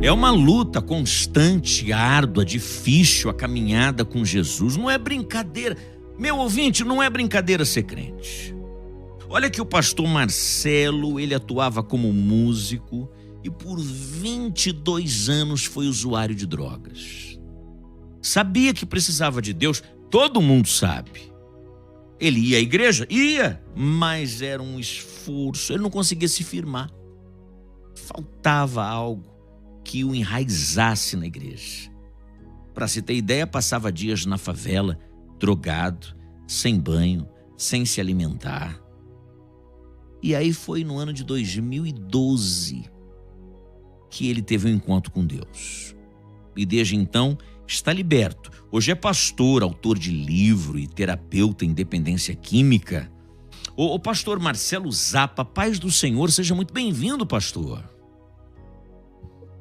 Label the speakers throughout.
Speaker 1: É uma luta constante, árdua, difícil a caminhada com Jesus. Não é brincadeira. Meu ouvinte, não é brincadeira ser crente. Olha que o pastor Marcelo, ele atuava como músico e por 22 anos foi usuário de drogas. Sabia que precisava de Deus, todo mundo sabe. Ele ia à igreja? Ia, mas era um esforço, ele não conseguia se firmar. Faltava algo que o enraizasse na igreja. Para se ter ideia, passava dias na favela, drogado, sem banho, sem se alimentar. E aí foi no ano de 2012 que ele teve um encontro com Deus. E desde então está liberto. Hoje é pastor, autor de livro e terapeuta em dependência química. O pastor Marcelo Zappa, paz do Senhor, seja muito bem-vindo, pastor.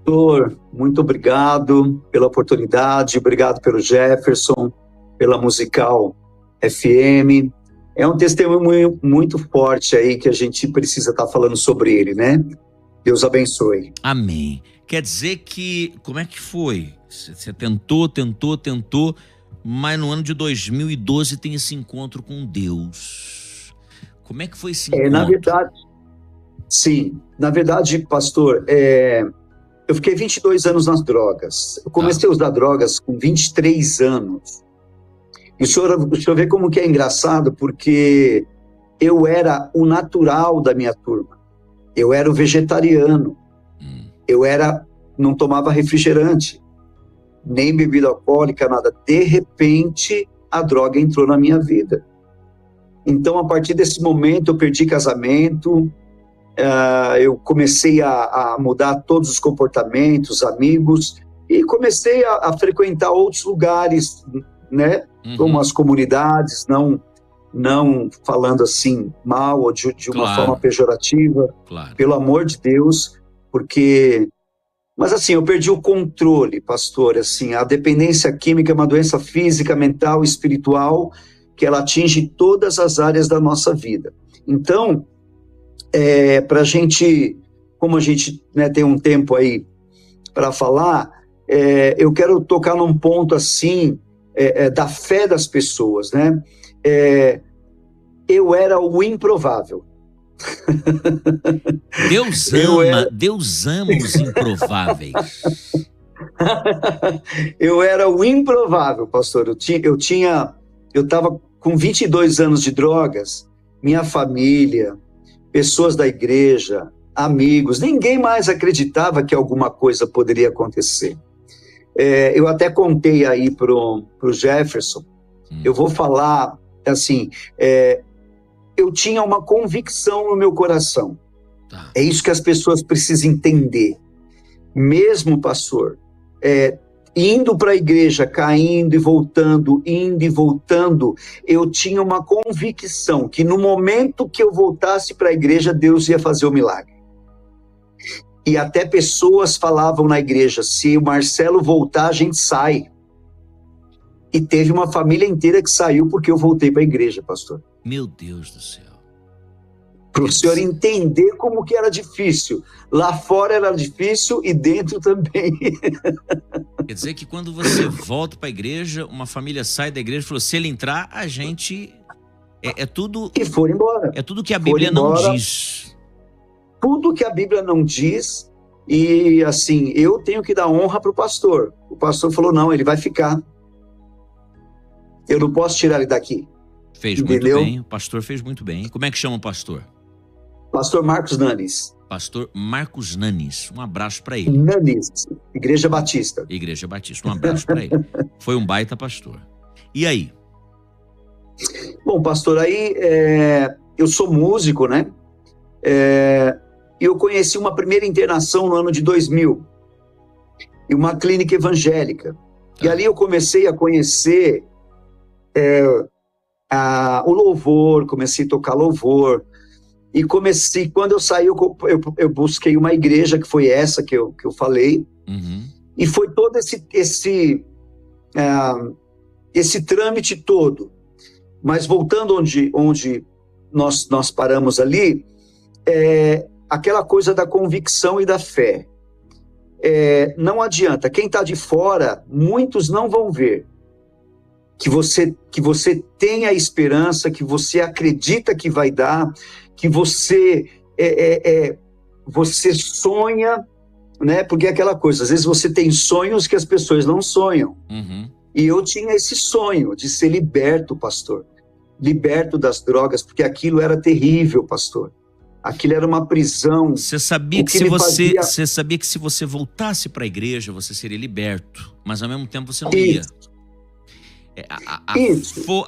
Speaker 2: Pastor, muito obrigado pela oportunidade, obrigado pelo Jefferson, pela Musical FM. É um testemunho muito forte aí que a gente precisa estar falando sobre ele, né? Deus abençoe.
Speaker 1: Amém. Quer dizer que, como é que foi? Você tentou, mas no ano de 2012 tem esse encontro com Deus. Como é que foi esse encontro?
Speaker 2: Na verdade, pastor, eu fiquei 22 anos nas drogas. Eu comecei a usar drogas com 23 anos. E o senhor vê como que é engraçado, porque eu era o natural da minha turma. Eu era o vegetariano. Não tomava refrigerante, nem bebida alcoólica, nada. De repente, a droga entrou na minha vida. Então, a partir desse momento, eu perdi casamento, eu comecei a mudar todos os comportamentos, amigos, e comecei a frequentar outros lugares, né? Como as comunidades, não falando assim mal ou de uma forma pejorativa, pelo amor de Deus, porque... Mas assim, eu perdi o controle, pastor, assim, a dependência química é uma doença física, mental, espiritual, que ela atinge todas as áreas da nossa vida. Então, para a gente, como a gente, né, tem um tempo aí para falar, eu quero tocar num ponto assim, da fé das pessoas, né? Eu era o improvável.
Speaker 1: Deus ama os improváveis.
Speaker 2: Eu era o improvável, pastor. Eu estava com 22 anos de drogas, minha família, pessoas da igreja, amigos, ninguém mais acreditava que alguma coisa poderia acontecer. Eu até contei aí pro Jefferson, eu vou falar assim, eu tinha uma convicção no meu coração. É isso que as pessoas precisam entender. Mesmo, pastor, indo para a igreja, caindo e voltando, indo e voltando, eu tinha uma convicção que no momento que eu voltasse para a igreja, Deus ia fazer o milagre. E até pessoas falavam na igreja, se o Marcelo voltar, a gente sai. E teve uma família inteira que saiu porque eu voltei para a igreja, pastor.
Speaker 1: Meu Deus do céu.
Speaker 2: Para o senhor entender como que era difícil. Lá fora era difícil e dentro também.
Speaker 1: Quer dizer que quando você volta para a igreja, uma família sai da igreja e falou, se ele entrar, a gente... É tudo...
Speaker 2: E foram embora.
Speaker 1: É tudo que a Bíblia não diz.
Speaker 2: Tudo que a Bíblia não diz. E assim, eu tenho que dar honra para o pastor. O pastor falou, não, ele vai ficar. Eu não posso tirar ele daqui.
Speaker 1: Fez entendeu? Muito bem, o pastor fez muito bem. Como é que chama o pastor?
Speaker 2: Pastor Marcos Nanes.
Speaker 1: Pastor Marcos Nanes, um abraço para ele.
Speaker 2: Nanes, Igreja Batista.
Speaker 1: Igreja Batista, um abraço para ele. Foi um baita pastor. E aí?
Speaker 2: Bom, pastor, aí eu sou músico, né? Eu conheci uma primeira internação no ano de 2000, em uma clínica evangélica. E ali eu comecei a conhecer o louvor, comecei a tocar louvor. E comecei, quando eu saí, eu busquei uma igreja, que foi essa que eu falei. E foi todo esse trâmite todo. Mas voltando onde nós paramos ali, aquela coisa da convicção e da fé. não adianta. Quem está de fora, muitos não vão ver que você tem a esperança, que você acredita que vai dar, que você você sonha, né? Porque é aquela coisa, às vezes você tem sonhos que as pessoas não sonham.
Speaker 1: Uhum.
Speaker 2: E eu tinha esse sonho de ser liberto, pastor. Liberto das drogas, porque aquilo era terrível, pastor. Aquilo era uma prisão.
Speaker 1: Você sabia você sabia que se você voltasse para a igreja, você seria liberto, mas ao mesmo tempo você não ia.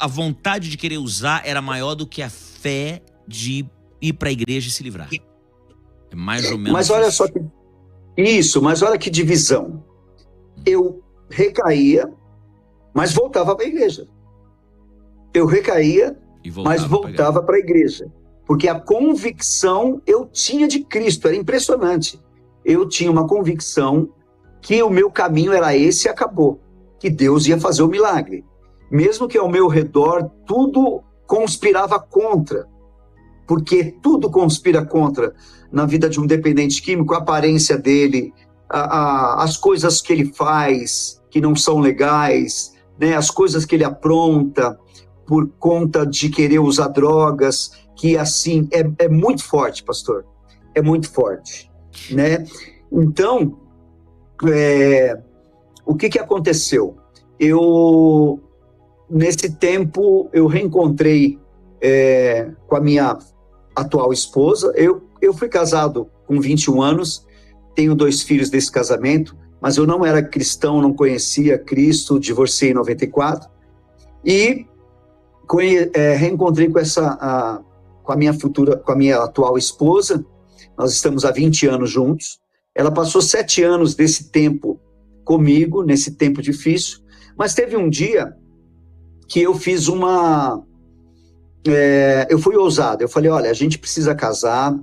Speaker 1: A vontade de querer usar era maior do que a fé de ir para a igreja e se livrar. É mais ou menos.
Speaker 2: Mas olha só que mas olha que divisão. Eu recaía, mas voltava para a igreja. Eu recaía, mas voltava para a igreja. Porque a convicção eu tinha de Cristo, era impressionante. Eu tinha uma convicção que o meu caminho era esse e acabou. Que Deus ia fazer o milagre. Mesmo que ao meu redor tudo conspirava contra. Porque tudo conspira contra na vida de um dependente químico, a aparência dele, as coisas que ele faz que não são legais, né? As coisas que ele apronta por conta de querer usar drogas, que assim, é muito forte, pastor, é muito forte, né? Então, o que aconteceu? Nesse tempo, eu reencontrei com a minha atual esposa. Eu fui casado com 21 anos, tenho 2 filhos desse casamento, mas eu não era cristão, não conhecia Cristo, divorciei em 94, e reencontrei com a minha atual esposa. Nós estamos há 20 anos juntos. Ela passou 7 anos desse tempo comigo, nesse tempo difícil, mas teve um dia que eu fiz eu fui ousado. Eu falei, olha, a gente precisa casar,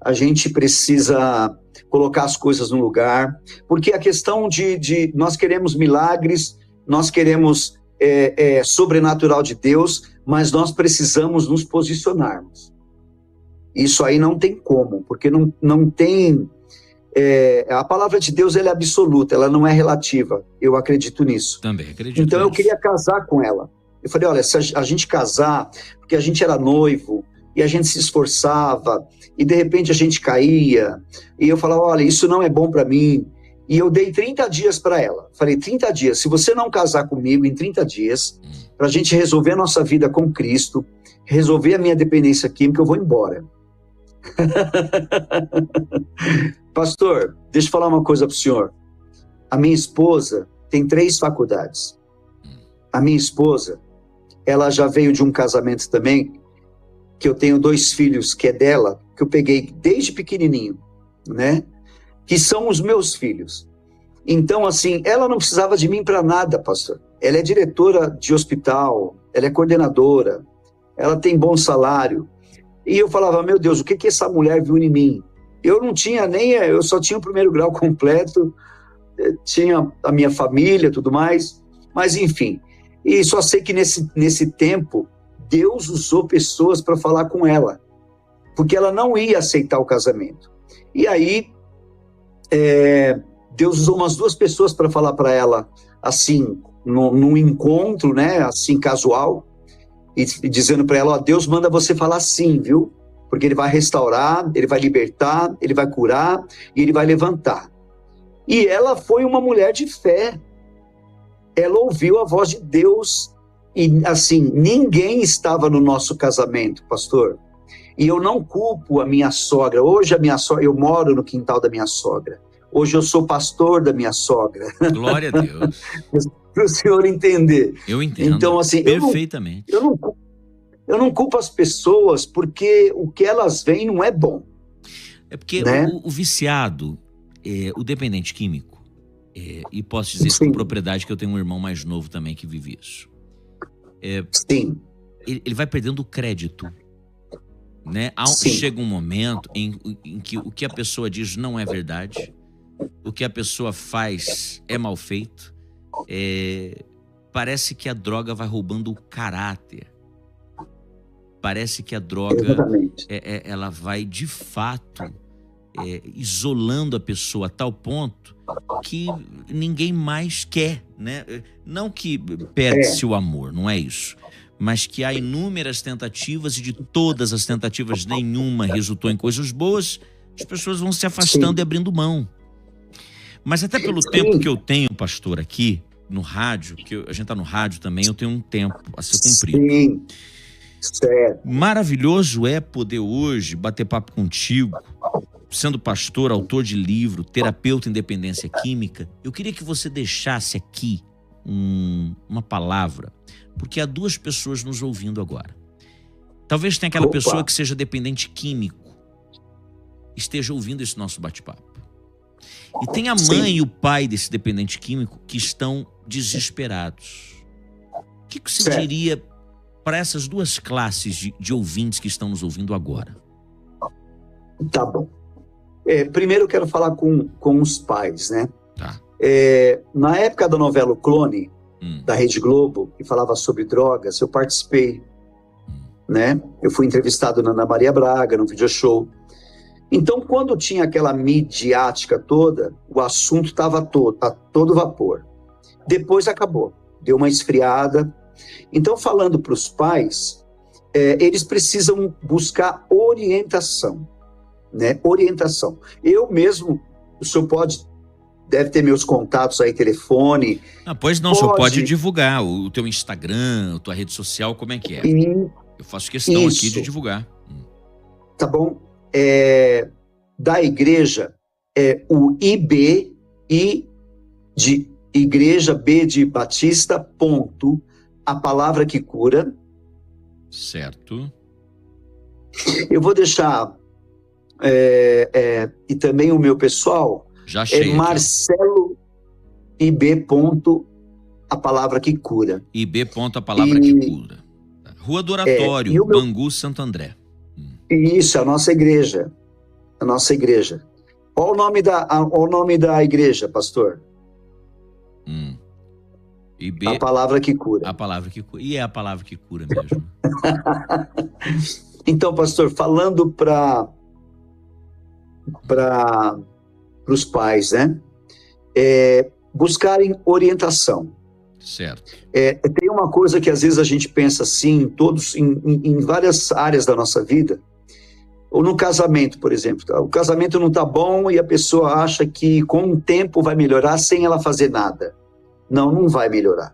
Speaker 2: a gente precisa colocar as coisas no lugar, porque a questão de nós queremos milagres, nós queremos sobrenatural de Deus, mas nós precisamos nos posicionarmos. Isso aí não tem como, porque não tem... a palavra de Deus, ela é absoluta, ela não é relativa. Eu acredito nisso.
Speaker 1: Também acredito.
Speaker 2: Então eu queria casar com ela. Eu falei, olha, se a gente casar, porque a gente era noivo, e a gente se esforçava, e de repente a gente caía, e eu falava, olha, isso não é bom para mim. E eu dei 30 dias para ela. Falei, 30 dias, se você não casar comigo em 30 dias, para a gente resolver a nossa vida com Cristo, resolver a minha dependência química, eu vou embora. Pastor, deixa eu falar uma coisa para o senhor. A minha esposa tem 3 faculdades. A minha esposa, ela já veio de um casamento também, que eu tenho 2 filhos que é dela, que eu peguei desde pequenininho, né? Que são os meus filhos. Então, assim, ela não precisava de mim para nada, pastor. Ela é diretora de hospital, ela é coordenadora, ela tem bom salário. E eu falava, meu Deus, o que essa mulher viu em mim? Eu não tinha eu só tinha o 1º grau completo, tinha a minha família, tudo mais, mas enfim. E só sei que nesse tempo, Deus usou pessoas para falar com ela, porque ela não ia aceitar o casamento. E aí, Deus usou umas 2 pessoas para falar para ela, assim, num encontro, né, assim, casual, e dizendo para ela, ó, Deus manda você falar sim, viu? Porque Ele vai restaurar, Ele vai libertar, Ele vai curar e Ele vai levantar. E ela foi uma mulher de fé. Ela ouviu a voz de Deus e, assim, ninguém estava no nosso casamento, pastor. E eu não culpo a minha sogra. Hoje a minha sogra, eu moro no quintal da minha sogra. Hoje eu sou pastor da minha sogra.
Speaker 1: Glória a Deus.
Speaker 2: Para o senhor entender.
Speaker 1: Eu entendo.
Speaker 2: Então, assim,
Speaker 1: perfeitamente.
Speaker 2: Eu não culpo as pessoas porque o que elas veem não é bom.
Speaker 1: É porque, né? o viciado, o dependente químico, e posso dizer isso com propriedade que eu tenho um irmão mais novo também que vive isso.
Speaker 2: Sim.
Speaker 1: Ele vai perdendo o crédito. Né? Chega um momento em que o que a pessoa diz não é verdade, o que a pessoa faz é mal feito. Parece que a droga vai roubando o caráter. Parece que a droga ela vai de fato isolando a pessoa a tal ponto que ninguém mais quer, né? Não que perde-se o amor, não é isso. Mas que há inúmeras tentativas e de todas as tentativas nenhuma resultou em coisas boas, as pessoas vão se afastando e abrindo mão. Mas até pelo tempo que eu tenho, pastor, aqui no rádio, que a gente está no rádio também, eu tenho um tempo a ser cumprido.
Speaker 2: Sim, certo.
Speaker 1: Maravilhoso é poder hoje bater papo contigo, sendo pastor, autor de livro, terapeuta em dependência química. Eu queria que você deixasse aqui uma palavra, porque há duas pessoas nos ouvindo agora. Talvez tenha aquela pessoa que seja dependente químico, esteja ouvindo esse nosso bate-papo. E tem a mãe e o pai desse dependente químico que estão desesperados. O que você diria para essas duas classes de ouvintes que estão nos ouvindo agora?
Speaker 2: Tá bom. Primeiro eu quero falar com os pais, né?
Speaker 1: Tá.
Speaker 2: Na época da novela O Clone, da Rede Globo, que falava sobre drogas, eu participei, né? Eu fui entrevistado na Ana Maria Braga, no video show. Então, quando tinha aquela midiática toda, o assunto estava a todo vapor. Depois acabou, deu uma esfriada. Então, falando para os pais, eles precisam buscar orientação, né? Orientação. Eu mesmo, o senhor deve ter meus contatos aí, telefone.
Speaker 1: Pois não, o senhor pode divulgar o teu Instagram, a tua rede social, como é que é? Eu faço questão aqui de divulgar.
Speaker 2: Tá bom. Da igreja, o IB, I de igreja, B de Batista, ponto, a palavra que cura. Certo. Eu vou deixar, e também o meu pessoal,
Speaker 1: já achei
Speaker 2: Marcelo IB, ponto, a palavra que cura.
Speaker 1: IB, ponto, a palavra que cura. Rua do Oratório, Bangu, Santo André.
Speaker 2: Isso, a nossa igreja. A nossa igreja. Qual o nome da igreja, pastor?
Speaker 1: IB,
Speaker 2: a palavra que cura.
Speaker 1: A palavra que cura. E é a palavra que cura mesmo.
Speaker 2: Então, pastor, falando para os pais, né? Buscarem orientação.
Speaker 1: Certo.
Speaker 2: Tem uma coisa que às vezes a gente pensa assim, em várias áreas da nossa vida, ou no casamento, por exemplo. O casamento não está bom e a pessoa acha que com o tempo vai melhorar sem ela fazer nada. Não vai melhorar.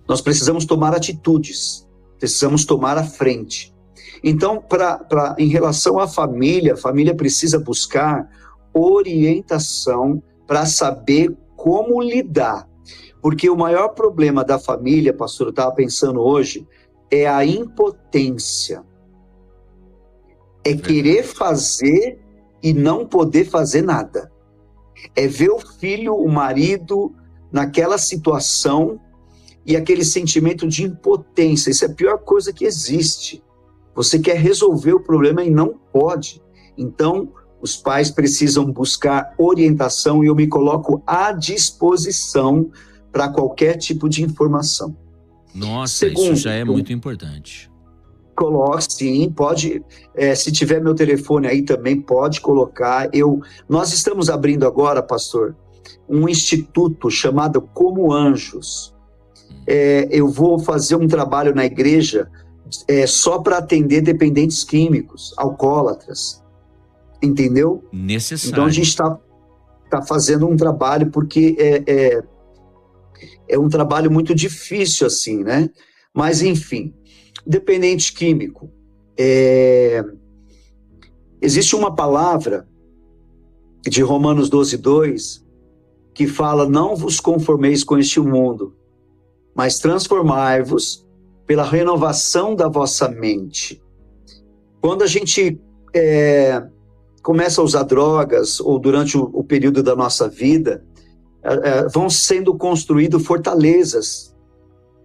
Speaker 2: Nós precisamos tomar atitudes, precisamos tomar a frente. Então, em relação à família, a família precisa buscar orientação para saber como lidar. Porque o maior problema da família, pastor, eu estava pensando hoje, é a impotência. É querer fazer e não poder fazer nada. É ver o filho, o marido, naquela situação e aquele sentimento de impotência. Isso é a pior coisa que existe. Você quer resolver o problema e não pode. Então, os pais precisam buscar orientação e eu me coloco à disposição para qualquer tipo de informação.
Speaker 1: Nossa, segundo, isso já é muito importante.
Speaker 2: Coloque, sim, pode, se tiver meu telefone aí também, pode colocar. Nós estamos abrindo agora, pastor, um instituto chamado Como Anjos. Eu vou fazer um trabalho na igreja só para atender dependentes químicos, alcoólatras, entendeu?
Speaker 1: Necessário.
Speaker 2: Então a gente está fazendo um trabalho porque é um trabalho muito difícil assim, né? Mas enfim, dependente químico. Existe uma palavra de Romanos 12:2 que fala: não vos conformeis com este mundo, mas transformai-vos pela renovação da vossa mente. Quando a gente começa a usar drogas, ou durante o período da nossa vida, vão sendo construídas fortalezas,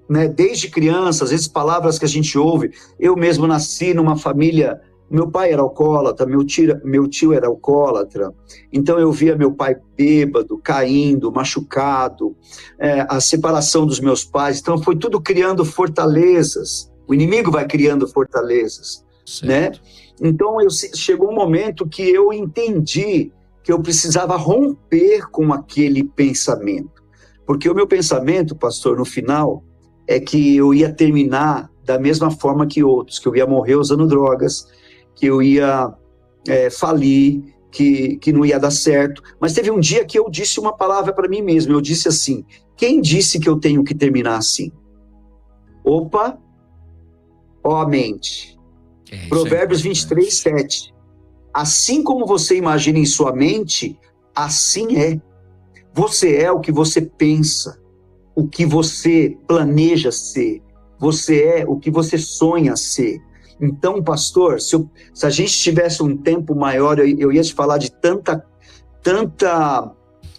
Speaker 2: né? Desde criança, às vezes palavras que a gente ouve. Eu mesmo nasci numa família, meu pai era alcoólatra, meu tio era alcoólatra, então eu via meu pai bêbado, caindo, machucado, a separação dos meus pais, então foi tudo criando fortalezas. O inimigo vai criando fortalezas. né? Então chegou um momento que eu entendi que eu precisava romper com aquele pensamento. Porque o meu pensamento, pastor, no final, é que eu ia terminar da mesma forma que outros, que eu ia morrer usando drogas, que eu ia falir, que não ia dar certo. Mas teve um dia que eu disse uma palavra para mim mesmo, eu disse assim: quem disse que eu tenho que terminar assim? Opa, ó a mente. Provérbios 23, 7. Assim como você imagina em sua mente, assim é. Você é o que você pensa, o que você planeja ser. Você é o que você sonha ser. Então, pastor, se a gente tivesse um tempo maior, eu ia te falar de tanta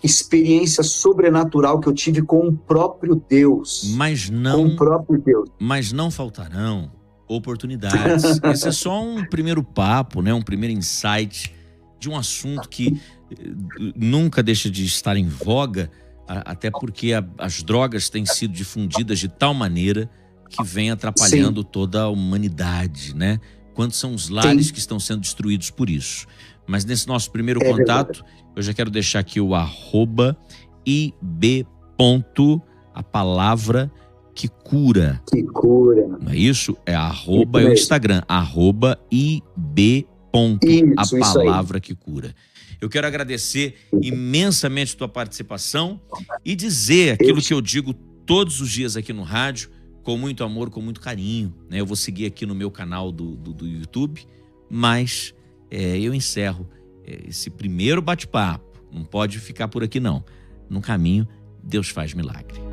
Speaker 2: experiência sobrenatural que eu tive com o próprio Deus. Com o próprio Deus.
Speaker 1: Mas não faltarão oportunidades. Esse é só um primeiro papo, né? Um primeiro insight de um assunto que nunca deixa de estar em voga, até porque as drogas têm sido difundidas de tal maneira que vem atrapalhando toda a humanidade, né? Quantos são os lares que estão sendo destruídos por isso? Mas nesse nosso primeiro contato, eu já quero deixar aqui o @ib. A palavra que cura.
Speaker 2: Que cura.
Speaker 1: Não é isso? É arroba, é o Instagram, @ib. A palavra que cura. Eu quero agradecer imensamente a tua participação e dizer aquilo que eu digo todos os dias aqui no rádio, com muito amor, com muito carinho, né? Eu vou seguir aqui no meu canal do YouTube, mas eu encerro esse primeiro bate-papo. Não pode ficar por aqui, não. No caminho, Deus faz milagre.